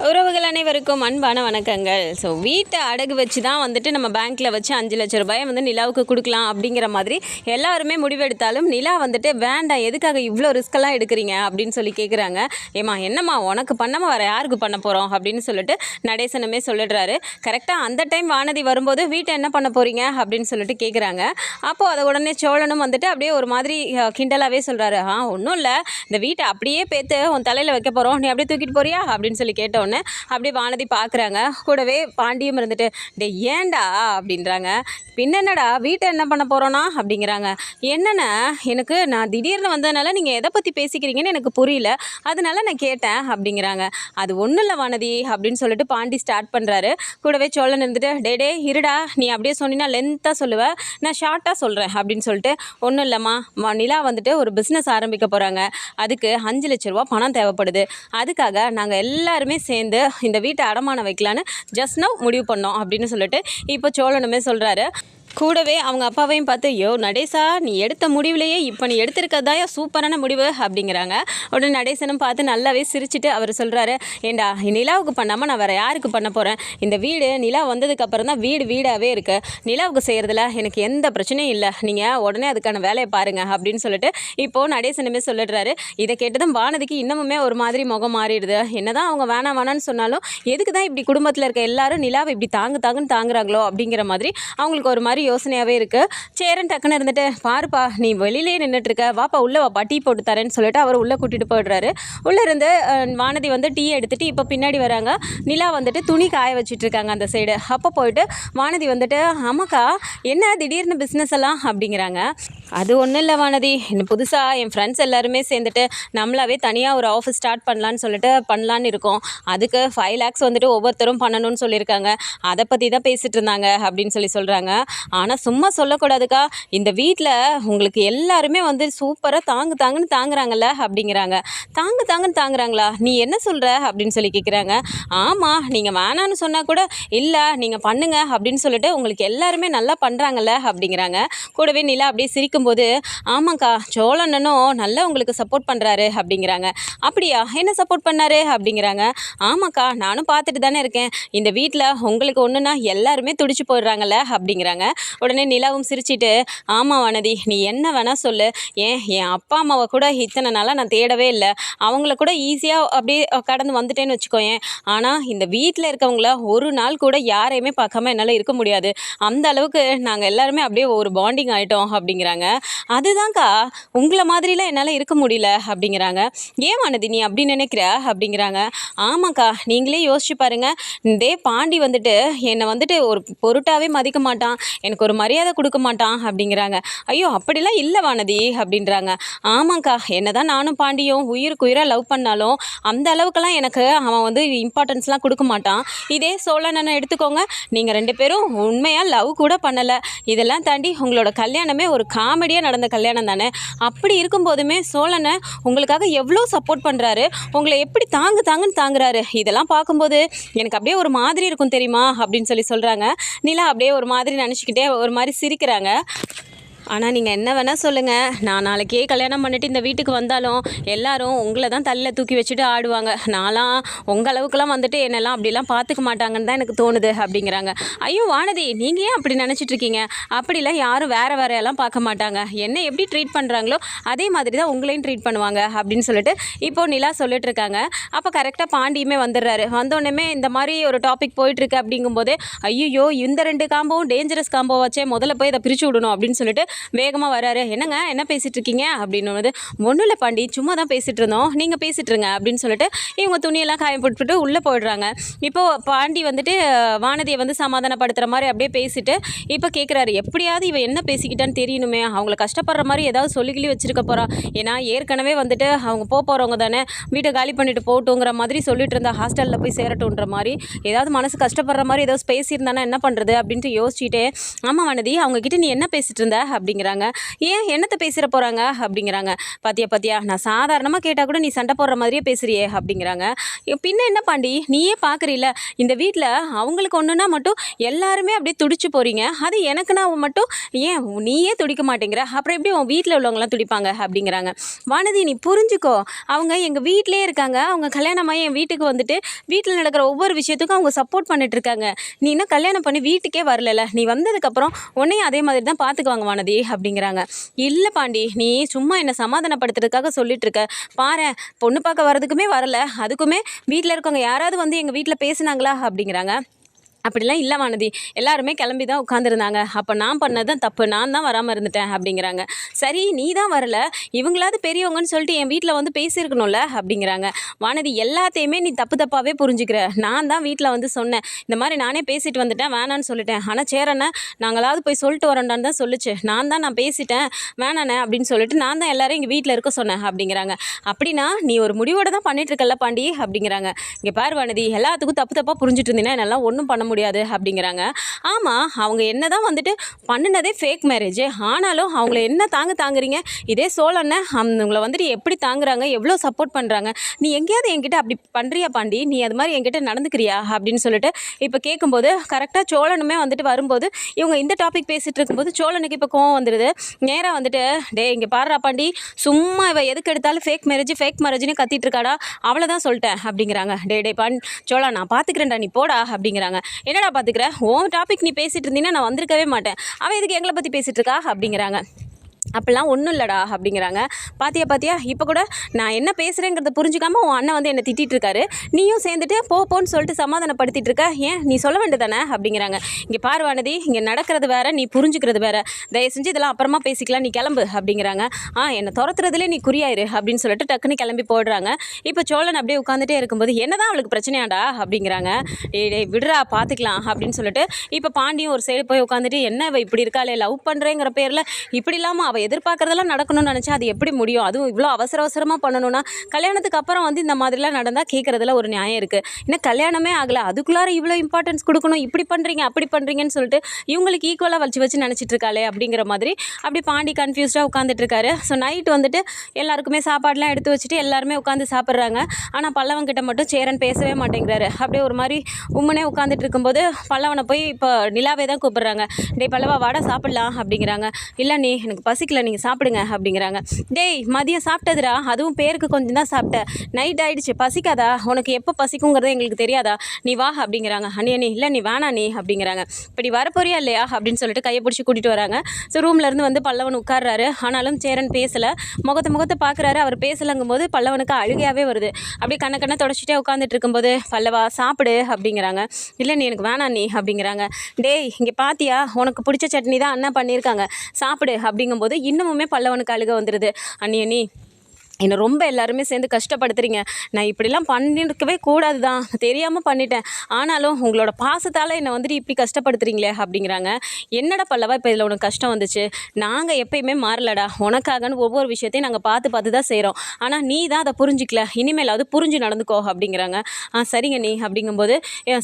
உறவுகள் அனைவருக்கும் அன்பான வணக்கங்கள். ஸோ வீட்டை அடகு வச்சு தான் வந்துட்டு நம்ம பேங்க்கில் வச்சு 5 லட்ச ரூபாயை வந்து நிலாவுக்கு கொடுக்கலாம் அப்படிங்கிற மாதிரி எல்லாருமே முடிவெடுத்தாலும் நிலா வந்துட்டு வேண்டாம், எதுக்காக இவ்வளோ ரிஸ்கெல்லாம் எடுக்கிறீங்க அப்படின்னு சொல்லி கேட்குறாங்க. ஏம்மா என்னம்மா உனக்கு பண்ணாமல் வேறு யாருக்கு பண்ண போகிறோம் அப்படின்னு சொல்லிட்டு நடேசனுமே சொல்லிடுறாரு. கரெக்டாக அந்த டைம் வானதி வரும்போது வீட்டை என்ன பண்ண போகிறீங்க அப்படின்னு சொல்லிட்டு கேட்குறாங்க. அப்போது அதை உடனே சோழனும் வந்துட்டு அப்படியே ஒரு மாதிரி கிண்டலாகவே சொல்கிறாரு. ஒன்றும் இல்லை, இந்த வீட்டை அப்படியே பேத்து உன் தலையில் வைக்க போகிறோம், நீ அப்படியே தூக்கிட்டு போறியா அப்படின்னு சொல்லி கேட்டோன்னே அப்படியே வானதி பார்க்குறாங்க. கூடவே பாண்டியும் இருந்துட்டு டே ஏண்டா அப்படின்றாங்க. பின்னடா வீட்டை என்ன பண்ண போகிறோன்னா அப்படிங்கிறாங்க. என்னென்ன எனக்கு நான் திடீர்னு வந்ததுனால நீங்கள் எதை பற்றி பேசிக்கிறீங்கன்னு எனக்கு புரியல, அதனால நான் கேட்டேன் அப்படிங்கிறாங்க. அது ஒன்றும் இல்லை வானதி அப்படின்னு சொல்லிட்டு பாண்டி ஸ்டார்ட் பண்ணுறாரு. கூடவே சோழன் இருந்துட்டு டே இருடா, நீ அப்படியே சொன்னீங்கன்னா லென்த்தாக சொல்லுவேன், நான் ஷார்ட்டாக சொல்கிறேன் அப்படின்னு சொல்லிட்டு ஒன்றும் இல்லைம்மா, நிலா வந்துட்டு ஒரு பிஸ்னஸ் ஆரம்பிக்க போகிறாங்க, அதுக்கு 5 லட்ச ரூபா பணம் தேவைப்படுது, அதுக்காக நாங்கள் எல்லாருமே சேர்ந்து இந்த வீட்டை அடமானம் வைக்கலான்னு ஜஸ்ட் நவ் முடிவு பண்ணோம் அப்படின்னு சொல்லிட்டு இப்போ சோழனுமே சொல்கிறாரு. கூடவே அவங்க அப்பாவையும் பார்த்து நடேசா, நீ எடுத்த முடிவுலையே இப்போ நீ எடுத்திருக்கதாயா சூப்பரான முடிவு அப்படிங்கிறாங்க. உடனே நடேசனும் பார்த்து நல்லாவே சிரிச்சுட்டு அவர் சொல்கிறாரு, ஏண்டா நிலாவுக்கு பண்ணாமல் நான் வேறு யாருக்கு பண்ண போகிறேன், இந்த வீடு நிலா வந்ததுக்கப்புறம் தான் வீடாகவே இருக்குது, நிலாவுக்கு செய்கிறதுல எனக்கு எந்த பிரச்சனையும் இல்லை, நீங்கள் உடனே அதுக்கான வேலையை பாருங்கள் அப்படின்னு சொல்லிட்டு இப்போது நடேசனுமே சொல்லிடுறாரு. இதை கேட்டதும் வானதிக்கு இன்னமுமே ஒரு மாதிரி முகம் மாறிடுது. என்னதான் அவங்க வேணான்னு சொன்னாலும் எதுக்கு தான் இப்படி குடும்பத்தில் இருக்க எல்லாரும் நிலாவை இப்படி தாங்குன்னு தாங்குறாங்களோ அப்படிங்கிற மாதிரி அவங்களுக்கு ஒரு மாதிரி யோசனையாகவே இருக்குது. சேரன் டக்குன்னு இருந்துட்டு பாருப்பா, நீ வெளியிலே நின்றுட்டு இருக்க, வாப்பா உள்ளே வாப்பா, டீ போட்டு தரேன்னு சொல்லிட்டு அவர் உள்ளே கூட்டிகிட்டு போயிடுறாரு. உள்ளே இருந்து வானதி வந்து டீ எடுத்துகிட்டு இப்போ பின்னாடி வராங்க. நிலா வந்துட்டு துணி காய வச்சுட்டு இருக்காங்க அந்த சைடு. அப்போ போயிட்டு வானதி வந்துட்டு ஆமாக்கா என்ன திடீர்னு பிஸ்னஸ் எல்லாம் அப்படிங்கிறாங்க. அது ஒன்றும் இல்லை வானதி, இன்னும் புதுசாக என் ஃப்ரெண்ட்ஸ் எல்லாருமே சேர்ந்துட்டு நம்மளாவே தனியாக ஒரு ஆஃபீஸ் ஸ்டார்ட் பண்ணலான்னு இருக்கோம், அதுக்கு 5 lakhs வந்துட்டு ஒவ்வொருத்தரும் பண்ணணும்னு சொல்லியிருக்காங்க, அதை பற்றி தான் பேசிகிட்டு இருந்தாங்க அப்படின்னு சொல்கிறாங்க. ஆனால் சும்மா சொல்லக்கூடாதுக்கா, இந்த வீட்டில் உங்களுக்கு எல்லாருமே வந்து சூப்பராக தாங்குன்னு தாங்குறாங்கல்ல அப்படிங்கிறாங்க. தாங்குன்னு தாங்குறாங்களா, நீ என்ன சொல்கிற அப்படின்னு சொல்லி கேட்குறாங்க. ஆமாம், நீங்கள் வேணான்னு சொன்னால் கூட இல்லை நீங்கள் பண்ணுங்க அப்படின்னு சொல்லிட்டு உங்களுக்கு எல்லாருமே நல்லா பண்ணுறாங்கல்ல அப்படிங்கிறாங்க. கூடவே நிலா அப்படியே சிரிக்கும்போது ஆமாக்கா, சோழனனும் நல்லா உங்களுக்கு சப்போர்ட் பண்ணுறாரு அப்படிங்கிறாங்க. அப்படியா, என்ன சப்போர்ட் பண்ணாரு அப்படிங்கிறாங்க. ஆமாக்கா, நானும் பார்த்துட்டு தானே இருக்கேன், இந்த வீட்டில் உங்களுக்கு ஒன்றுனா எல்லாருமே துடிச்சு போயிடுறாங்கல்ல அப்படிங்கிறாங்க. உடனே நிலாவும் சிரிச்சிட்டு ஆமாம் வானதி, நீ என்ன வேணால் சொல்லு, என் அப்பா அம்மாவை கூட இத்தனை நாளாக நான் தேடவே இல்லை, அவங்கள கூட ஈஸியாக அப்படியே கடந்து வந்துட்டேன்னு வச்சுக்கோயேன், ஆனால் இந்த வீட்டில் இருக்கவங்கள ஒரு நாள் கூட யாரையுமே பார்க்காம என்னால் இருக்க முடியாது, அந்த அளவுக்கு நாங்கள் எல்லாருமே அப்படியே ஒரு பாண்டிங் ஆகிட்டோம் அப்படிங்கிறாங்க. அதுதான்க்கா, உங்களை மாதிரிலாம் என்னால் இருக்க முடியல அப்படிங்கிறாங்க. ஏன் வானதி நீ அப்படி நினைக்கிற அப்படிங்கிறாங்க. ஆமாக்கா, நீங்களே யோசிச்சு பாருங்கள், இதே பாண்டி வந்துட்டு என்னை வந்துட்டு ஒரு பொருட்டாவே மதிக்க மாட்டான், எனக்கு ஒரு மரியாதை கொடுக்க மாட்டான் அப்படிங்கிறாங்க. ஐயோ அப்படிலாம் இல்லை வானதி அப்படின்றாங்க. ஆமாக்கா, என்னதான் நானும் பாண்டியும் உயிருக்கு உயிராக லவ் பண்ணாலும் அந்த அளவுக்குலாம் எனக்கு அவன் வந்து இம்பார்ட்டன்ஸ்லாம் கொடுக்க மாட்டான். இதே சோழனை எடுத்துக்கோங்க, நீங்கள் 2 பேரும் உண்மையாக லவ் கூட பண்ணலை, இதெல்லாம் தாண்டி உங்களோட கல்யாணமே ஒரு காமெடியாக நடந்த கல்யாணம் தானே, அப்படி இருக்கும்போதுமே சோழனை உங்களுக்காக எவ்வளோ சப்போர்ட் பண்ணுறாரு, உங்களை எப்படி தாங்குன்னு தாங்குறாரு, இதெல்லாம் பார்க்கும்போது எனக்கு அப்படியே ஒரு மாதிரி இருக்கும் தெரியுமா அப்படின்னு சொல்கிறாங்க. நிலா அப்படியே ஒரு மாதிரி நினச்சிக்கிட்டே ஒரு மாதிரி சிரிக்கிறாங்க. ஆனால் நீங்கள் என்ன வேணால் சொல்லுங்கள், நான் நாளைக்கே கல்யாணம் பண்ணிவிட்டு இந்த வீட்டுக்கு வந்தாலும் எல்லாரும் உங்களை தான் தலையில் தூக்கி வச்சுட்டு ஆடுவாங்க, நான்லாம் உங்கள் அளவுக்குலாம் வந்துட்டு என்னெல்லாம் அப்படிலாம் பார்த்துக்க மாட்டாங்கன்னு தான் எனக்கு தோணுது அப்படிங்கிறாங்க. ஐயோ வானதி, நீங்கள் ஏன் அப்படி நினச்சிட்ருக்கீங்க, அப்படிலாம் யாரும் வேறையெல்லாம் பார்க்க மாட்டாங்க, என்ன எப்படி ட்ரீட் பண்ணுறாங்களோ அதே மாதிரி தான் உங்களையும் ட்ரீட் பண்ணுவாங்க அப்படின்னு சொல்லிட்டு இப்போது நிலா சொல்லிட்டு இருக்காங்க. அப்போ கரெக்டாக பாண்டியுமே வந்துடுறாரு. வந்தோடனே இந்த மாதிரி ஒரு டாபிக் போயிட்டுருக்கு அப்படிங்கும்போதே ஐயோ இந்த 2 காம்போவும் டேஞ்சரஸ் காம்போ வச்சே, முதல்ல போய் இதை பிரித்து விடணும் அப்படின்னு சொல்லிட்டு வேகமாக வராரு. என்னங்க என்ன பேசிகிட்டு இருக்கீங்க அப்படின்னு. ஒன்றும் இல்லை பாண்டி, சும்மா தான் பேசிகிட்டு இருந்தோம், நீங்கள் பேசிகிட்டு இருங்க அப்படின்னு சொல்லிட்டு இவங்க துணியெல்லாம் காய போட்டுவிட்டு உள்ளே போயிடுறாங்க. இப்போது பாண்டி வந்துட்டு வானதியை வந்து சமாதானப்படுத்துகிற மாதிரி அப்படியே பேசிட்டு இப்போ கேட்குறாரு, எப்படியாவது இவன் என்ன பேசிக்கிட்டான்னு தெரியணுமே, அவங்கள கஷ்டப்படுற மாதிரி ஏதாவது சொல்லிக்கிளி வச்சுருக்க போகிறா, ஏன்னா ஏற்கனவே வந்துட்டு அவங்க போகிறவங்க தானே, வீட்டை காலி பண்ணிட்டு போகட்டுங்கிற மாதிரி சொல்லிட்டு இருந்தா, ஹாஸ்டலில் போய் சேரட்டுன்ற மாதிரி ஏதாவது மனசு கஷ்டப்படுற மாதிரி ஏதாவது பேசியிருந்தானா என்ன பண்ணுறது அப்படின்ட்டு யோசிச்சுட்டே ஆமாம் வானதி, அவங்கக்கிட்ட நீ என்ன பேசிகிட்டு இருந்த அப்படிங்கிறாங்க. ஏன் என்னத்த பேசிட போகிறாங்க அப்படிங்கிறாங்க. பாத்தியா பாத்தியா நான் சாதாரணமாக கேட்டால் கூட நீ சண்டை போடுற மாதிரியே பேசுறியே அப்படிங்கிறாங்க. பின்ன என்ன பாண்டி நீயே பார்க்குறீல இந்த வீட்டில் அவங்களுக்கு ஒன்றுனா மட்டும் எல்லாருமே அப்படியே துடிச்சு போகிறீங்க, அது எனக்குன்னா மட்டும் ஏன் நீயே துடிக்க மாட்டேங்கிற, அப்புறம் எப்படி உன் வீட்டில் உள்ளவங்களாம் துடிப்பாங்க அப்படிங்கிறாங்க. வானதி நீ புரிஞ்சுக்கோ, அவங்க எங்கள் வீட்டிலே இருக்காங்க, அவங்க கல்யாணமாகி என் வீட்டுக்கு வந்துட்டு வீட்டில் நடக்கிற ஒவ்வொரு விஷயத்துக்கும் அவங்க சப்போர்ட் பண்ணிட்டு இருக்காங்க. நீ இன்னும் கல்யாணம் பண்ணி வீட்டுக்கே வரல, நீ வந்ததுக்கப்புறம் உன்னையும் அதே மாதிரி தான் பார்த்துக்குவாங்க வானதி அப்படிங்கிறாங்க. இல்லை பாண்டி நீ சும்மா என்னை சமாதானப்படுத்துறதுக்காக சொல்லிட்டு இருக்க, பாரு பொண்ணு பார்க்க வரதுக்குமே வரல, அதுக்குமே வீட்டில் இருக்கவங்க யாராவது வந்து எங்கள் வீட்டில் பேசுனாங்களா அப்படிங்கிறாங்க. அப்படிலாம் இல்லை வானதி, எல்லாருமே கிளம்பி தான் உட்காந்துருந்தாங்க, அப்போ நான் பண்ணது தான் தப்பு, நான் தான் வராமல் இருந்துட்டேன் அப்படிங்கிறாங்க. சரி நீ தான் வரல, இவங்களாவது பெரியவங்கன்னு சொல்லிட்டு என் வீட்டில் வந்து பேசியிருக்கணும்ல அப்படிங்கிறாங்க. வானதி எல்லாத்தையுமே நீ தப்பு தப்பாகவே புரிஞ்சுக்கிற, நான் தான் வீட்டில் வந்து சொன்னேன், இந்த மாதிரி நானே பேசிட்டு வந்துட்டேன், வேணான்னு சொல்லிட்டேன், ஆனால் சேரண்ணே நாங்களாவது போய் சொல்லிட்டு வரேன்டான்னு தான் சொல்லிச்சு, நான் பேசிட்டேன் வேணாண்ணே அப்படின்னு சொல்லிட்டு நான் தான் எல்லாரும் எங்கள் வீட்டில் இருக்க சொன்னேன் அப்படிங்கிறாங்க. அப்படின்னா நீ ஒரு முடிவோடு தான் பண்ணிட்டு இருக்கல பாண்டி அப்படிங்கிறாங்க. இங்கே பாரு வானதி, எல்லாத்துக்கும் தப்பு தப்பாக புரிஞ்சுட்டு இருந்தீங்கன்னா என்னால் ஒன்றும் பண்ண முடியாது அப்படிங்கிறாங்க. ஆமாம் அவங்க என்ன தான் வந்துட்டு பண்ணினதே ஃபேக் மேரேஜ், ஆனாலும் அவங்கள என்ன தாங்குறீங்க, இதே சோழனை அவங்கள வந்துட்டு எப்படி தாங்குறாங்க, எவ்வளோ சப்போர்ட் பண்ணுறாங்க, நீ எங்கேயாவது என்கிட்ட அப்படி பண்ணுறியா பாண்டி, நீ அது மாதிரி என்கிட்ட நடந்துக்கிறியா அப்படின்னு சொல்லிட்டு இப்போ கேட்கும்போது கரெக்டாக சோழனுமே வந்துட்டு வரும்போது இவங்க இந்த டாபிக் பேசிகிட்டு இருக்கும்போது சோழனுக்கு இப்போ கோவம் வந்துடுது. நேராக வந்துட்டு டே இங்கே பாடுறா பாண்டி, சும்மா இவ எதுக்கு எடுத்தாலும் ஃபேக் மேரேஜ்னு கத்திட்டு இருக்காடா, அவ்வளோதான் சொல்லிட்டேன் அப்படிங்கிறாங்க. டே சோழா நான் பார்த்துக்கிறேன்டா நீ போடா அப்படிங்கிறாங்க. என்னடா பார்த்துக்கிற, உன் டாபிக் நீ பேசிகிட்டு இருந்தீங்கன்னா நான் வந்திருக்கவே மாட்டேன், அவன் எதுக்கு எங்களை பற்றி பேசிகிட்டு இருக்கா அப்படிங்கிறாங்க. அப்படிலாம் ஒன்றும் இல்லைடா அப்படிங்கிறாங்க. பாத்தியா இப்போ கூட நான் என்ன பேசுகிறேங்கிறத புரிஞ்சுக்காமல் உன் அண்ணன் வந்து என்னை திட்டிகிட்டு இருக்காரு, நீயும் சேர்ந்துட்டு போன்னு சொல்லிட்டு சமாதானப்படுத்திட்டு இருக்க, ஏன் நீ சொல்ல வேண்டியதானே அப்படிங்கிறாங்க. இங்கே பார்வானதி, இங்கே நடக்கிறது வேறு, நீ புரிஞ்சுக்கிறது வேறு, தயவு செஞ்சு இதெல்லாம் அப்புறமா பேசிக்கலாம், நீ கிளம்பு அப்படிங்கிறாங்க. என்னை துரத்துறதுலேயே நீ குறியாயிரு அப்படின்னு சொல்லிட்டு டக்குன்னு கிளம்பி போடுறாங்க. இப்போ சோழன் அப்படியே உட்காந்துட்டே இருக்கும்போது என்னதான் அவளுக்கு பிரச்சனையாடா அப்படிங்கிறாங்க. டேய் விடுறா பார்த்துக்கலாம் அப்படின்னு சொல்லிட்டு இப்போ பாண்டியும் ஒரு சைடு போய் உட்காந்துட்டு என்ன இப்படி இருக்காளே, லவ் பண்ணுறேங்கிற பேரில் இப்படி இல்லாமல் அவள் எதிர்பார்க்குறதெல்லாம் நடக்கணும்னு நினச்சா அது எப்படி முடியும், அதுவும் இவ்வளோ அவசரமாக பண்ணணும்னா கல்யாணத்துக்கு அப்புறம் வந்து இந்த மாதிரிலாம் நடந்தால் கேட்குறதுல ஒரு நியாயம் இருக்குது, இன்னும் கல்யாணமே ஆகலை அதுக்குள்ளார இவ்வளோ இம்பார்ட்டன்ஸ் கொடுக்கணும், இப்படி பண்ணுறீங்க அப்படி பண்ணுறீங்கன்னு சொல்லிட்டு இவங்களுக்கு ஈக்குவலாக வச்சு நினச்சிட்டு இருக்காளே அப்படிங்கிற மாதிரி அப்படி பாண்டி கன்ஃபியூஸ்டாக உட்காந்துட்டு இருக்காரு. ஸோ நைட்டு வந்துட்டு எல்லாருக்குமே சாப்பாடுலாம் எடுத்து வச்சுட்டு எல்லாருமே உட்காந்து சாப்பிட்றாங்க. ஆனால் பல்லவன்கிட்ட மட்டும் சேரன் பேசவே மாட்டேங்கிறாரு. அப்படியே ஒரு மாதிரி உம்முனே உட்காந்துட்டு இருக்கும்போது பல்லவனை போய் இப்போ நிலாவே தான் கூப்பிட்றாங்க. டேய் பல்லவா வாடா சாப்பிட்லாம் அப்படிங்கிறாங்க. இல்லை நீ எனக்கு பசிக்கல நீங்கள் சாப்பிடுங்க அப்படிங்கிறாங்க. டேய் மதியம் சாப்பிட்டதுடா, அதுவும் பேருக்கு கொஞ்சம் தான் சாப்பிட்டேன், நைட் ஆகிடுச்சு பசிக்காதா, உனக்கு எப்போ பசிக்குங்கிறத எங்களுக்கு தெரியாதா, நீ வா அப்படிங்கிறாங்க. அண்ணி இல்லை நீ வேணா நீ அப்படிங்கிறாங்க. இப்படி வரப்போறியா இல்லையா அப்படின்னு சொல்லிட்டு கையை பிடிச்சி கூட்டிகிட்டு வராங்க. ஸோ ரூம்லேருந்து வந்து பல்லவன் உட்கார்றாரு. ஆனாலும் சேரன் பேசலை, முகத்தை பார்க்குறாரு, அவர் பேசலைங்கும் போது பல்லவனுக்கு அழுகையாகவே வருது. அப்படியே கண்ணை தொடச்சிட்டே உட்காந்துட்டு இருக்கும்போது பல்லவா சாப்பிடு அப்படிங்கிறாங்க. இல்லை நீ எனக்கு வேணா நீ அப்படிங்கிறாங்க. டேய் இங்கே பாத்தியா உனக்கு பிடிச்ச சட்னி தான் அண்ணா பண்ணியிருக்காங்க சாப்பிடு அப்படிங்கும்போது இன்னமுமே பல்லவனுக்கு அழுக வந்துடுது. அண்ணி என்னை ரொம்ப எல்லாருமே சேர்ந்து கஷ்டப்படுத்துறீங்க, நான் இப்படிலாம் பண்ணியிருக்கவே கூடாது தான், தெரியாமல் பண்ணிட்டேன், ஆனாலும் உங்களோட பாசத்தால் என்னை வந்துட்டு இப்படி கஷ்டப்படுத்துறீங்களே அப்படிங்கிறாங்க. என்னடா பல்லவா இப்போ இதில் உனக்கு கஷ்டம் வந்துச்சு, நாங்கள் எப்பயுமே மாறலடா, உனக்காகன்னு ஒவ்வொரு விஷயத்தையும் நாங்கள் பார்த்து தான் செய்கிறோம், ஆனால் நீ தான் அதை புரிஞ்சிக்கல, இனிமேல் புரிஞ்சு நடந்துக்கோ அப்படிங்கிறாங்க. சரிங்க நீ அப்படிங்கும்போது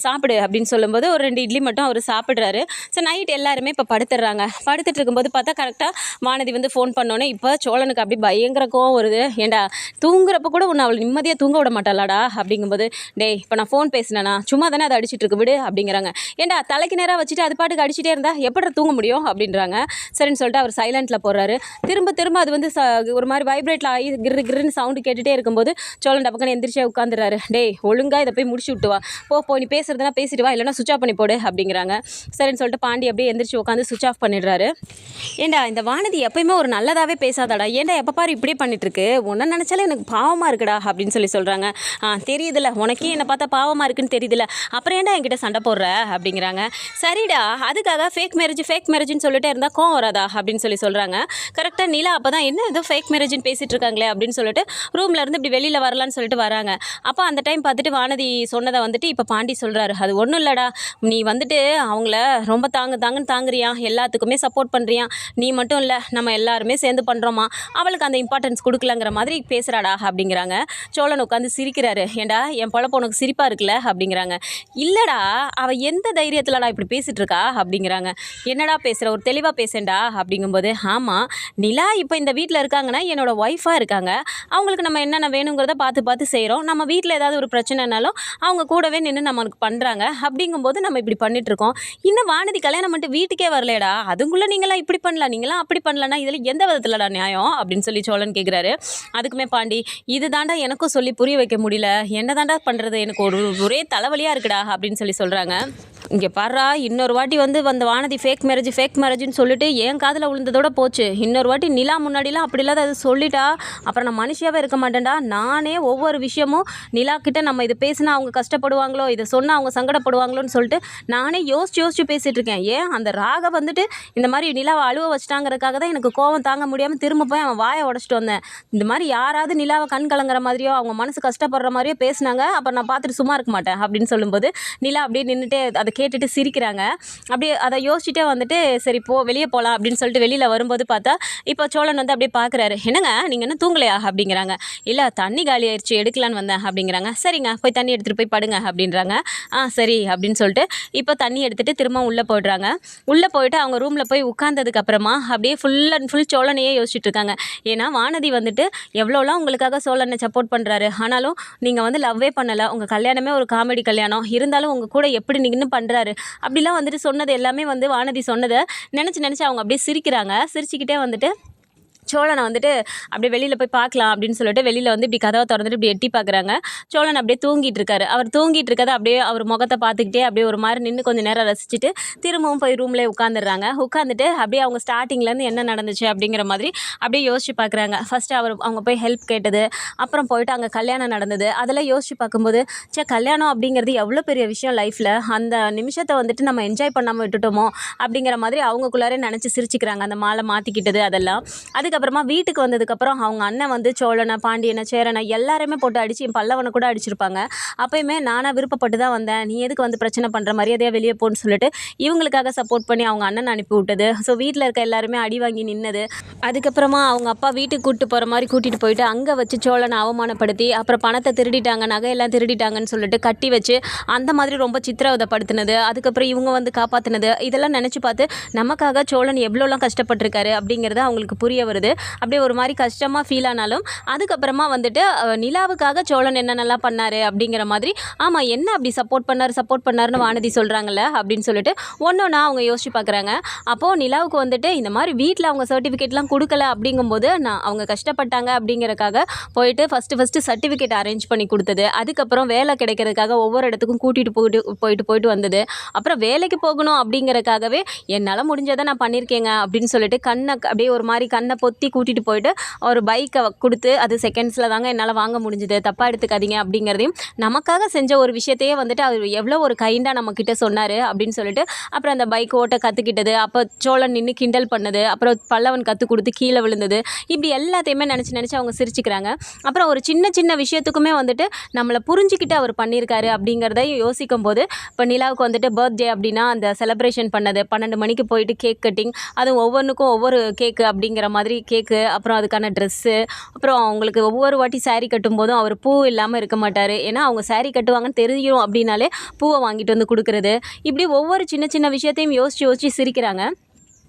சாப்பிடு அப்படின்னு சொல்லும்போது ஒரு 2 இட்லி மட்டும் அவர் சாப்பிட்றாரு. ஸோ நைட் எல்லாருமே இப்போ படுத்துட்டு இருக்கும்போது பார்த்தா கரெக்டாக வானதி வந்து ஃபோன் பண்ணோன்னே இப்போ சோழனுக்கு அப்படி பயங்கர கோவம் வருது. ஏண்டா தூங்குறப்ப கூட உன்னை அவள் நிம்மதியாக தூங்க விட மாட்டாளாடா அப்படிங்கும்போது டேய் இப்போ நான் ஃபோன் பேசினேனா சும்மா தானே அதை அடிச்சிட்டு இருக்கு விடு அப்படிங்கிறாங்க. ஏண்டா தலைக்கு நேராக வச்சுட்டு அது பாட்டுக்கு அடிச்சுட்டே இருந்தா எப்படி தூங்க முடியும் அப்படின்றாங்க. சரின்னு சொல்லிட்டு அவர் சைலண்ட்டில் போடுறாரு. திரும்ப அது வந்து ஒரு மாதிரி வைப்ரேட்டில் ஆகி கிருன்னு சவுண்டு கேட்டுகிட்டே இருக்கும்போது சோழன் டப்பக்கன்னு எந்திரிச்சே உட்காந்துறாரு. டேய் ஒழுங்காக இதை போய் முடிச்சு விட்டு வா, போ நீ பேசுறதுனா பேசிட்டு வா, இல்லைனா சுவிச் ஆஃப் பண்ணி போடு அப்படிங்கிறாங்க. சரின்னு சொல்லிட்டு பாண்டி அப்படியே எந்திரிச்சு உட்காந்து சுவிச் ஆஃப் பண்ணிடுறாரு. ஏண்டா இந்த வானதி எப்பயுமே ஒரு நல்லதாகவே பேசாதாடா, ஏண்டா எப்போ பாரு இப்படியே பண்ணிட்டு இருக்கு, உன்னை நினச்சாலே எனக்கு பாவமாக இருக்குடா அப்படின்னு சொல்கிறாங்க. தெரியுதுல்ல உனக்கே என்னை பார்த்தா பாவமாக இருக்குன்னு தெரியுதுல்ல, அப்புறம் ஏன்டா என்கிட்ட சண்டை போடுற அப்படிங்கிறாங்க. சரிடா அதுக்காக ஃபேக் மேரேஜ்னு சொல்லிட்டே இருந்தால் கோவம் வராதா அப்படின்னு சொல்கிறாங்க. கரெக்டாக நிலா அப்போ தான் என்ன ஏதோ ஃபேக் மேரேஜ்னு பேசிகிட்டு இருக்காங்களே அப்படின்னு சொல்லிட்டு ரூம்லேருந்து இப்படி வெளியில் வரலான்னு சொல்லிட்டு வராங்க. அப்போ அந்த டைம் பார்த்துட்டு வானதி சொன்னதை வந்துட்டு இப்போ பாண்டி சொல்கிறாரு. அது ஒன்றும் இல்லைடா, நீ வந்துட்டு அவங்கள ரொம்ப தாங்குன்னு தாங்குறியா, எல்லாத்துக்குமே சப்போர்ட் பண்ணுறியா, நீ மட்டும் இல்லை நம்ம எல்லாருமே சேர்ந்து பண்ணுறோமா, அவளுக்கு அந்த இம்பார்ட்டன்ஸ் கொடுக்கலங்கிற மாதிரி மாதிரி பேசுகிறாடா அப்படிங்கிறாங்க. சோழன் உட்காந்து சிரிக்கிறாரு. ஏண்டா என் பொழப்பு உனக்கு சிரிப்பாக இருக்குல்ல அப்படிங்கிறாங்க. இல்லைடா அவள் எந்த தைரியத்தில்டா இப்படி பேசிகிட்டு இருக்கா அப்படிங்கிறாங்க. என்னடா பேசுகிற, ஒரு தெளிவாக பேசேன்டா அப்படிங்கும்போது, ஆமாம் நிலா இப்போ இந்த வீட்டில் இருக்காங்கன்னா என்னோடய ஒய்ஃபாக இருக்காங்க. அவங்களுக்கு நம்ம என்னென்ன வேணுங்கிறத பார்த்து பார்த்து செய்கிறோம். நம்ம வீட்டில் ஏதாவது ஒரு பிரச்சனைனாலும் அவங்க கூடவே நின்று நமக்கு பண்ணுறாங்க. அப்படிங்கும்போது நம்ம இப்படி பண்ணிகிட்ருக்கோம். இன்னும் வானதி கல்யாணம் பண்ணிட்டு வீட்டுக்கே வரலேடா, அதுக்குள்ளே நீங்களாம் இப்படி பண்ணலாம், நீங்களாம் அப்படி பண்ணலன்னா இதில் எந்த விதத்தில்டா நியாயம் அப்படின்னு சொல்லி சோழன் கேட்குறாரு. அதுக்குமே பாண்டி, இது தாண்டா எனக்கும் சொல்லி புரிய வைக்க முடியல, என்ன தாண்டா பண்ணுறது, எனக்கு ஒரே தலைவலியாக இருக்குடா அப்படின்னு சொல்லி சொல்கிறாங்க. இங்கே பாடுறா, இன்னொரு வாட்டி வந்து அந்த வானதி ஃபேக் மேரேஜ்னு சொல்லிட்டு என் காதில் விழுந்ததோட போச்சு. இன்னொரு வாட்டி நிலா முன்னாடிலாம் அப்படி இல்லாத அதை சொல்லிட்டா அப்புறம் நான் மனுஷியாகவே இருக்க மாட்டேன்டா. நானே ஒவ்வொரு விஷயமும் நிலா கிட்ட நம்ம இதை பேசினா அவங்க கஷ்டப்படுவாங்களோ, இதை சொன்னால் அவங்க சங்கடப்படுவாங்களோன்னு சொல்லிட்டு நானே யோசிச்சு பேசிகிட்டு இருக்கேன். ஏன் அந்த ராக வந்துட்டு இந்த மாதிரி நிலாவை அழுவ வச்சிட்டாங்கிறதுக்காக தான் எனக்கு கோவம் தாங்க முடியாமல் திரும்ப போய் அவன் வாயை உடச்சிட்டு வந்தேன். இந்த மாதிரி யாராவது நிலாவை கண் கலங்குற மாதிரியோ அவங்க மனசு கஷ்டப்படுற மாதிரியோ பேசினாங்க, அப்புறம் நான் பார்த்துட்டு சும்மா இருக்க மாட்டேன் அப்படின்னு சொல்லும்போது நிலா அப்படியே நின்றுட்டு அதை கேட்டுட்டு சிரிக்கிறாங்க. அப்படியே அதை யோசிச்சுட்டே வந்துட்டு சரி வெளியே போகலாம் அப்படின்னு சொல்லிட்டு வெளியில் வரும்போது பார்த்தா இப்போ சோழன் வந்து அப்படியே பார்க்குறாரு. என்னங்க நீங்கள் என்ன தூங்கலையா அப்படிங்கிறாங்க. இல்லை தண்ணி காலி ஆயிடுச்சு எடுக்கலான்னு வந்தேன் அப்படிங்கிறாங்க. சரிங்க போய் தண்ணி எடுத்துகிட்டு போய் படுங்க அப்படின்றாங்க. சரி அப்படின்னு சொல்லிட்டு இப்போ தண்ணி எடுத்துகிட்டு திரும்ப உள்ளே போய்ட்றாங்க. உள்ளே போயிட்டு அவங்க ரூமில் போய் உட்கார்ந்ததுக்கு அப்புறமா அப்படியே ஃபுல் அண்ட் ஃபுல் சோழனையே யோசிச்சுட்டு இருக்காங்க. ஏன்னா வானதி வந்துட்டு எவ்வளோலாம் உங்களுக்காக சோழனை சப்போர்ட் பண்ணுறாரு, ஆனாலும் நீங்கள் வந்து லவ்வே பண்ணலை, உங்கள் கல்யாணமே ஒரு காமெடி கல்யாணம், இருந்தாலும் உங்கள் கூட எப்படி நின்று பண்ணுறாரு அப்படிலாம் வந்துட்டு சொன்னது எல்லாமே வந்து வானதி சொன்னதை நினச்சி அவங்க அப்படியே சிரிக்கிறாங்க. சிரிச்சுக்கிட்டே வந்துட்டு சோழனை வந்துட்டு அப்படியே வெளியில் போய் பார்க்கலாம் அப்படின்னு சொல்லிட்டு வெளியில் வந்து இப்படி கதவை திறந்துட்டு இப்படி எட்டி பார்க்குறாங்க. சோழன் அப்படியே தூங்கிட்டு இருக்காரு. அவர் தூங்கிட்டு இருக்கதை அப்படியே அவர் முகத்தை பார்த்துக்கிட்டே அப்படியே ஒரு மாதிரி நின்று கொஞ்சம் நேரம் ரசிச்சுட்டு திரும்பவும் போய் ரூம்லேயே உட்காந்துடுறாங்க. உட்காந்துட்டு அப்படியே அவங்க ஸ்டார்டிங்லேருந்து என்ன நடந்துச்சு அப்படிங்கிற மாதிரி அப்படியே யோசிச்சு பார்க்குறாங்க. ஃபஸ்ட்டு அவங்க போய் ஹெல்ப் கேட்டது, அப்புறம் போயிட்டு அங்கே கல்யாணம் நடந்தது, அதெல்லாம் யோசிச்சு பார்க்கும்போது கல்யாணம் அப்படிங்கிறது எவ்வளோ பெரிய விஷயம் லைஃப்பில், அந்த நிமிஷத்தை வந்துட்டு நம்ம என்ஜாய் பண்ணாமல் விட்டுட்டோமோ அப்படிங்கிற மாதிரி அவங்களுக்குள்ளாரே நினச்சி சிரிச்சுக்கிறாங்க. அந்த மாலை மாற்றிக்கிட்டது அதெல்லாம். அதுக்கப்புறமா வீட்டுக்கு வந்ததுக்கப்புறம் அவங்க அண்ணன் வந்து சோழனை, பாண்டியனை, சேரனை எல்லாருமே போட்டு அடித்து என் பல்லவனை கூட அடிச்சிருப்பாங்க. அப்போயுமே நானாக விருப்பப்பட்டு தான் வந்தேன், நீ எதுக்கு வந்து பிரச்சனை பண்ணுற, மரியாதையாக வெளியே போன்னு சொல்லிட்டு இவங்களுக்காக சப்போர்ட் பண்ணி அவங்க அண்ணன் அனுப்பி விட்டது. ஸோ வீட்டில் இருக்க எல்லாருமே அடி வாங்கி நின்னது. அதுக்கப்புறமா அவங்க அப்பா வீட்டுக்கு கூப்பிட்டு போகிற மாதிரி கூட்டிகிட்டு போயிட்டு அங்கே வச்சு சோழனை அவமானப்படுத்தி அப்புறம் பணத்தை திருடிட்டாங்க, நகையெல்லாம் திருடிட்டாங்கன்னு சொல்லிட்டு கட்டி வச்சு அந்த மாதிரி ரொம்ப சித்திரவதைப்படுத்தினது. அதுக்கப்புறம் இவங்க வந்து காப்பாற்றினது, இதெல்லாம் நினச்சி பார்த்து நமக்காக சோழன் எவ்வளோலாம் கஷ்டப்பட்டிருக்காரு அப்படிங்கிறது அவங்களுக்கு புரிய வருது. அப்படியே ஒரு மாதிரி கஷ்டமாக ஃபீல் ஆனாலும் அதுக்கப்புறமா வந்துட்டு நிலாவுக்காக சோழன் என்னென்னலாம் பண்ணார் அப்படிங்கிற மாதிரி, ஆமாம் என்ன அப்படி சப்போர்ட் பண்ணாருன்னு வானதி சொல்கிறாங்கல்ல அப்படின்னு சொல்லிட்டு ஒன்றா அவங்க யோசிச்சு பார்க்குறாங்க. அப்போது நிலாவுக்கு வந்துட்டு இந்த மாதிரி வீட்டில் அவங்க சர்டிஃபிகேட்லாம் கொடுக்கல அப்படிங்கும்போது அவங்க கஷ்டப்பட்டாங்க அப்படிங்கிறக்காக போயிட்டு ஃபஸ்ட்டு சர்டிஃபிகேட் அரேஞ்ச் பண்ணி கொடுத்தது. அதுக்கப்புறம் வேலை கிடைக்கிறதுக்காக ஒவ்வொரு இடத்துக்கும் கூட்டிகிட்டு போயிட்டு வந்தது. அப்புறம் வேலைக்கு போகணும் அப்படிங்கிறக்காகவே என்னால் முடிஞ்சதை நான் பண்ணியிருக்கேங்க அப்படின்னு சொல்லிட்டு அப்படியே ஒரு மாதிரி கண்ணை பொத்தி கூட்டிகிட்டு போயிட்டு ஒரு பைக்கை கொடுத்து, அது செகண்ட்ஸில் தாங்க என்னால் வாங்க முடிஞ்சுது, தப்பாக எடுத்துக்காதீங்க அப்படிங்கிறதையும் நமக்காக செஞ்ச ஒரு விஷயத்தையே வந்துட்டு அவர் எவ்வளோ ஒரு கைண்டாக நம்மக்கிட்ட சொன்னார் அப்படின்னு சொல்லிட்டு அப்புறம் அந்த பைக் ஓட்ட கற்றுக்கிட்டது. அப்போ சோழன் நின்று கிண்டல் பண்ணது, அப்புறம் பல்லவன் கற்றுக் கொடுத்து கீழே விழுந்தது, இப்படி எல்லாத்தையுமே நினச்சி அவங்க சிரிச்சுக்கிறாங்க. அப்புறம் ஒரு சின்ன விஷயத்துக்குமே வந்துட்டு நம்மளை புரிஞ்சுக்கிட்டு அவர் பண்ணியிருக்காரு அப்படிங்கிறதையும் யோசிக்கும் போது இப்போ நிலாவுக்கு வந்துட்டு பர்த்டே அப்படின்னா அந்த செலிப்ரேஷன் பண்ணது 12 மணிக்கு போயிட்டு கேக் கட்டிங், அதுவும் ஒவ்வொன்றுக்கும் ஒவ்வொரு கேக்கு அப்படிங்கிற மாதிரி கேக்கு, அப்புறம் அதுக்கான ட்ரெஸ்ஸு, அப்புறம் அவங்களுக்கு ஒவ்வொரு வாட்டி சாரீ கட்டும்போதும் அவர் பூ இல்லாமல் இருக்க மாட்டார். ஏன்னா அவங்க சாரீ கட்டுவாங்கன்னு தெரியும் அப்படின்னாலே பூவை வாங்கிட்டு வந்து கொடுக்குறது, இப்படி ஒவ்வொரு சின்ன விஷயத்தையும் யோசிச்சு சிரிக்கிறாங்க.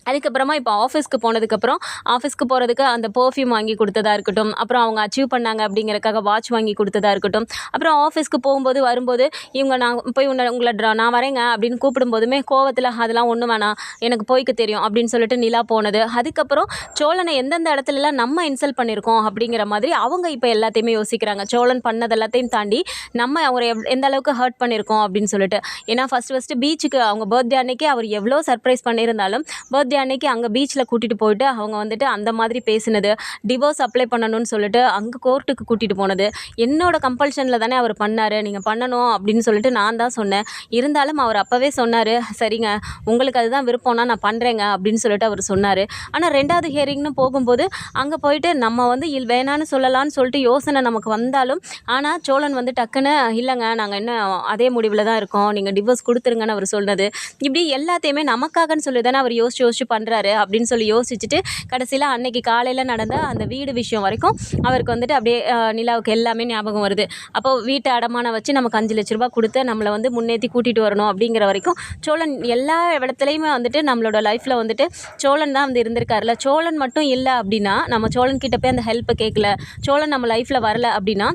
அதுக்கப்புறமா இப்போ ஆஃபீஸ்க்கு போகிறதுக்கு அந்த பர்ஃப்யூம் வாங்கி கொடுத்ததா இருக்கட்டும், அப்புறம் அவங்க அச்சீவ் பண்ணாங்க அப்படிங்கிறக்காக வாட்ச் வாங்கி கொடுத்ததா இருக்கட்டும், அப்புறம் ஆஃபீஸ்க்கு வரும்போது இவங்க நான் போய் உங்களை நான் வரேங்க அப்படின்னு கூப்பிடும்போதுமே கோவத்தில் அதெல்லாம் ஒன்றும் வேணாம் எனக்கு போய்க்க தெரியும் அப்படின்னு சொல்லிட்டு நிலா போனது. அதுக்கப்புறம் சோழனை எந்தெந்த இடத்துலலாம் நம்ம இன்சல்ட் பண்ணியிருக்கோம் அப்படிங்கிற மாதிரி அவங்க இப்போ எல்லாத்தையுமே யோசிக்கிறாங்க. சோழன் பண்ணது எல்லாத்தையும் தாண்டி நம்ம அவரை எந்த அளவுக்கு ஹர்ட் பண்ணியிருக்கோம் அப்படின்னு சொல்லிட்டு. ஏன்னா ஃபஸ்ட்டு பீச்சுக்கு அவங்க பர்த்டே அன்னைக்கு அவர் எவ்வளோ சர்ப்ரைஸ் பண்ணியிருந்தாலும் பர்த்டே அன்னைக்கு அங்கே பீச்சில் கூட்டிகிட்டு போயிட்டு அவங்க வந்துட்டு அந்த மாதிரி பேசினது, டிவோர்ஸ் அப்ளை பண்ணணும்னு சொல்லிட்டு அங்கே கோர்ட்டுக்கு கூட்டிகிட்டு போனது என்னோட கம்பல்ஷனில் தானே அவர் பண்ணார், நீங்கள் பண்ணணும் அப்படின்னு சொல்லிட்டு நான் தான் சொன்னேன். இருந்தாலும் அவர் அப்போவே சொன்னார், சரிங்க உங்களுக்கு அதுதான் விருப்பம்னா நான் பண்ணுறேங்க அப்படின்னு சொல்லிட்டு அவர் சொன்னார். ஆனால் 2வது ஹியரிங்னு போகும்போது அங்கே போயிட்டு நம்ம வந்து வேணான்னு சொல்லலான்னு சொல்லிட்டு யோசனை நமக்கு வந்தாலும், ஆனால் சோழன் வந்து டக்குன்னு இல்லைங்க நாங்கள் என்ன அதே முடிவில் தான் இருக்கோம், நீங்கள் டிவோர்ஸ் கொடுத்துருங்கன்னு அவர் சொன்னது, இப்படி எல்லாத்தையுமே நமக்காகன்னு சொல்லி தானே அவர் யோசிச்சு வச்சு பண்ணுறாரு அப்படின்னு சொல்லி யோசிச்சுட்டு கடைசியில் அன்னைக்கு காலையில் நடந்த அந்த வீடு விஷயம் வரைக்கும் அவருக்கு வந்துட்டு அப்படியே நிலாவுக்கு எல்லாமே ஞாபகம் வருது. அப்போது வீட்டை அடமானம் வச்சு நமக்கு 5,00,000 கொடுத்து நம்மளை வந்து முன்னேற்றி கூட்டிகிட்டு வரணும் அப்படிங்கிற வரைக்கும் சோழன் எல்லா இடத்துலையுமே வந்துட்டு நம்மளோட லைஃப்பில் வந்துட்டு சோழன் தான் வந்து இருந்திருக்காருல. சோழன் மட்டும் இல்லை அப்படின்னா நம்ம சோழன் கிட்ட போய் அந்த ஹெல்ப்பை கேட்கல, சோழன் நம்ம லைஃப்பில் வரல அப்படின்னா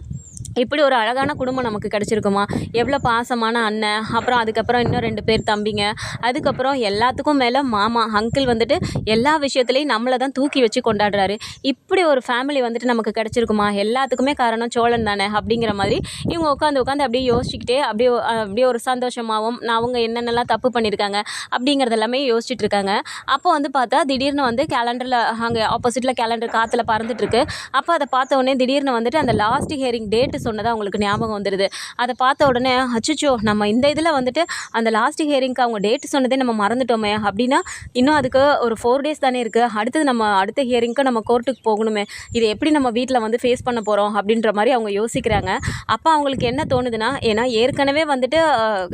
இப்படி ஒரு அழகான குடும்பம் நமக்கு கிடச்சிருக்குமா? எவ்வளோ பாசமான அண்ணன், அப்புறம் அதுக்கப்புறம் இன்னும் 2 பேர் தம்பிங்க, அதுக்கப்புறம் எல்லாத்துக்கும் மேலே மாமா, அங்கிள் வந்துட்டு எல்லா விஷயத்துலையும் நம்மளை தான் தூக்கி வச்சு கொண்டாடுறாரு. இப்படி ஒரு ஃபேமிலி வந்துட்டு நமக்கு கிடச்சிருக்குமா? எல்லாத்துக்குமே காரணம் சோழன் தானே அப்படிங்கிற மாதிரி இவங்க உட்காந்து அப்படியே யோசிச்சுக்கிட்டே அப்படியே ஒரு சந்தோஷமாகவும் அவங்க என்னென்னலாம் தப்பு பண்ணியிருக்காங்க அப்படிங்கிறது எல்லாமே யோசிச்சுட்டு இருக்காங்க. அப்போ வந்து பார்த்தா திடீர்னு வந்து கேலண்டரில் அங்கே ஆப்போசிட்டில் கேலண்டர் காற்றுல பறந்துட்டுருக்கு. அப்போ அதை பார்த்த உடனே திடீர்னு வந்துட்டு அந்த லாஸ்ட் ஹியரிங் டேட்டு சொன்னதாக அவங்களுக்கு ஞாபகம் வந்துடுது. அதை பார்த்த உடனே அச்சச்சோ, நம்ம இந்த இதில் வந்துட்டு அந்த லாஸ்ட் ஹியரிங்க்கு அவங்க டேட் சொன்னதே நம்ம மறந்துட்டோமே, அப்படின்னா இன்னும் அதுக்கு ஒரு 4 டேஸ் தானே இருக்குது, அடுத்தது நம்ம அடுத்த ஹியரிங்க்கு நம்ம கோர்ட்டுக்கு போகணுமே, இதை எப்படி நம்ம வீட்டில் வந்து ஃபேஸ் பண்ண போகிறோம் அப்படின்ற மாதிரி அவங்க யோசிக்கிறாங்க. அப்போ அவங்களுக்கு என்ன தோணுதுன்னா, ஏன்னா ஏற்கனவே வந்துட்டு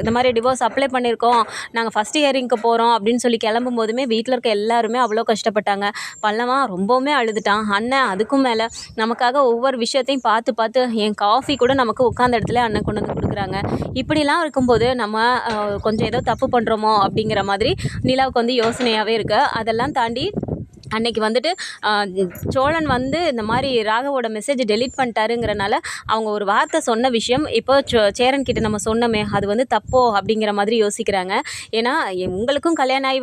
இந்த மாதிரி டிவோர்ஸ் அப்ளை பண்ணியிருக்கோம், நாங்கள் ஃபஸ்ட் ஹியரிங்க்கு போகிறோம் அப்படின்னு சொல்லி கிளம்பும் போதுமே வீட்டில் இருக்க எல்லாருமே அவ்வளோ கஷ்டப்பட்டாங்க. பல்லவன் ரொம்பவுமே அழுதுட்டான். அண்ணன் அதுக்கும் மேலே நமக்காக ஒவ்வொரு விஷயத்தையும் பார்த்து என் காஃபி கூட நமக்கு உட்காந்த இடத்துல அண்ணன் கொண்டு வந்து கொடுக்குறாங்க. இப்படிலாம் இருக்கும்போது நம்ம கொஞ்சம் ஏதோ தப்பு பண்ணுறோமோ அப்படிங்கிற மாதிரி நிலாவுக்கு வந்து யோசனையாகவே இருக்குது. அதெல்லாம் தாண்டி அன்னைக்கு வந்துட்டு சோழன் வந்து இந்த மாதிரி ராகவோட மெசேஜ் டெலீட் பண்ணிட்டாருங்கிறனால அவங்க ஒரு வார்த்தை சொன்ன விஷயம் இப்போ சேரன் கிட்ட நம்ம சொன்னோமே அது வந்து தப்போ அப்படிங்கிற மாதிரி யோசிக்கிறாங்க. ஏன்னா உங்களுக்கும் கல்யாணம் ஆகி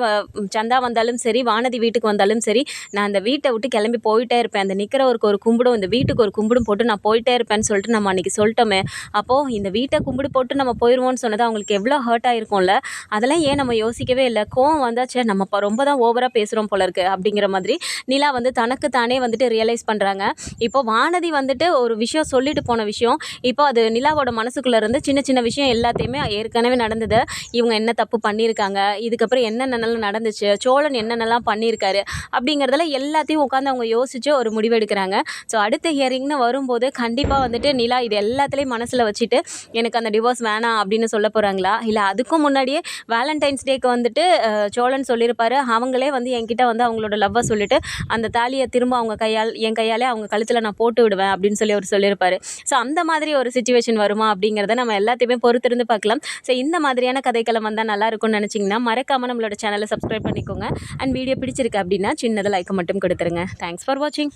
சந்தா வந்தாலும் சரி, வானதி வீட்டுக்கு வந்தாலும் சரி, நான் அந்த வீட்டை விட்டு கிளம்பி போயிட்டே இருப்பேன், அந்த நிற்கிறவருக்கு ஒரு கும்பிடும் இந்த வீட்டுக்கு ஒரு கும்பிடும் போட்டு நான் போயிட்டே இருப்பேன்னு சொல்லிட்டு நம்ம அன்றைக்கி சொல்லிட்டோமே. அப்போது இந்த வீட்டை கும்பிடு போட்டு நம்ம போயிடுவோம்னு சொன்னது அவங்களுக்கு எவ்வளோ ஹர்ட் ஆகிருக்கும்ல. அதெல்லாம் ஏன் நம்ம யோசிக்கவே இல்லை. கோவம் வந்தாச்சே, நம்ம ரொம்ப தான் ஓவராக பேசுகிறோம் போல இருக்குது அப்படிங்கிற மாதிரி நிலா வந்து தனக்கு தானே வந்துட்டு ரியலைஸ் பண்ணுறாங்க. இப்போ வானதி வந்துட்டு ஒரு விஷயம் சொல்லிட்டு போன விஷயம் இப்போ அது நிலாவோட மனசுக்குள்ளே இருந்து சின்ன சின்ன விஷயம் எல்லாத்தையுமே ஏற்கனவே நடந்தது, இவங்க என்ன தப்பு பண்ணியிருக்காங்க, இதுக்கப்புறம் என்னென்னலாம் நடந்துச்சு, சோழன் என்னென்னலாம் பண்ணியிருக்காரு அப்படிங்கிறதுல எல்லாத்தையும் உட்காந்து அவங்க யோசித்து ஒரு முடிவு எடுக்கிறாங்க. ஸோ அடுத்த ஹியரிங்னு வரும்போது கண்டிப்பாக வந்துட்டு நிலா இது எல்லாத்துலேயும் மனசில் வச்சுட்டு எனக்கு அந்த டிவோர்ஸ் வேணாம் அப்படின்னு சொல்ல போகிறாங்களா, இல்லை அதுக்கும் முன்னாடியே வேலண்டைன்ஸ் டேக்கு வந்துட்டு சோழன் சொல்லியிருப்பாரு, அவங்களே வந்து என்கிட்ட வந்து அவங்களோட லவ்வை சொல்லிட்டு அந்த தாலியை திரும்ப அவங்க என் கையாலே அவங்க கழுத்தில் நான் போட்டு விடுவேன் அப்படின்னு சொல்லி அவர் சொல்லியிருப்பாரு. ஸோ அந்த மாதிரி ஒரு சிச்சுவேஷன் வருமா அப்படிங்கிறத நம்ம எல்லாத்தையுமே பொறுத்திருந்து பார்க்கலாம். ஸோ இந்த மாதிரியான கதைக்களம் வந்தால் நல்லா இருக்கும்னு நினச்சிங்கன்னா மறக்காமல் நம்மளோட சேனலை சப்ஸ்கிரைப் பண்ணிக்கோங்க. அண்ட் வீடியோ பிடிச்சிருக்கு அப்படின்னா சின்னதாக லைக் மட்டும் கொடுத்துருங்க. தேங்க்ஸ் ஃபார் வாட்சிங்.